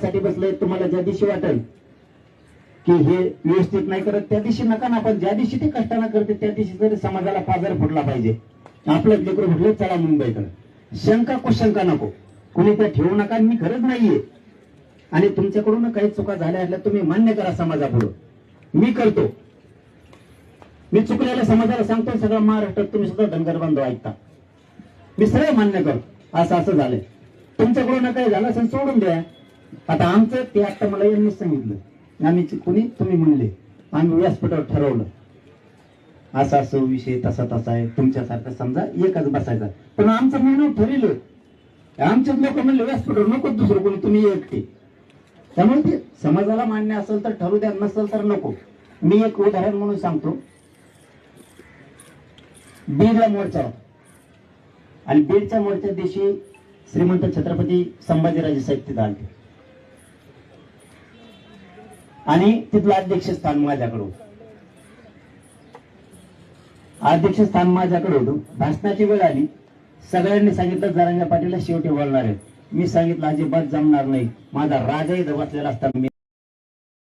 यासाठी बसलोय, तुम्हाला ज्या दिवशी वाटेल की हे व्यवस्थित नाही करत त्या दिवशी नका ना, पण ज्या दिवशी ते कष्टानं करते त्या दिवशी तरी समाजाला पाजर फुटला पाहिजे. आपलं लेकरं म्हटलं चला मुंबईकडे, शंका कुशंका नको, कुणी त्या ठेवू नका, मी खरंच नाहीये. आणि तुमच्याकडून काही चुका झाल्या असल्या तुम्ही मान्य करा समाजापुढे, मी करतो. मी चुकलेल्या समाजाला सांगतो, सगळं महाराष्ट्रात तुम्ही सुद्धा धनगर बांधव ऐकता, मी सगळं मान्य करतो. असं असं झालंय, तुमच्याकडून काही झालं असेल सोडून द्या. आता आमचं ते आता मला यांनीच सांगितलं, आम्ही कुणी तुम्ही म्हणले, आम्ही व्यासपीठावर ठरवलं असा असं विषय तसा तसा आहे, तुमच्यासारखं समजा एकच बसायचा. पण आमचं मेनू ठरलं, आमचेच लोक म्हणले व्यासपीठावर नको दुसरं कोणी, तुम्ही एकटे. त्यामुळे ते समाजाला मान्य असेल तर ठरू द्या, नसेल तर नको. मी एक उदाहरण म्हणून सांगतो. बीडला मोर्चा होता आणि बीडच्या मोर्चा दिवशी श्रीमंत छत्रपती संभाजीराजे साहेब तिथे आले आणि तिथलं अध्यक्षस्थान माझ्याकडे होतं. अध्यक्षस्थान माझ्याकडे होतं. भाषणाची वेळ आली, सगळ्यांनी सांगितलं जरांगे पाटीलला शेवटी बोलणार आहे. मी सांगितलं अजिबात जमणार नाही, माझा राजा इथं बसलेला असता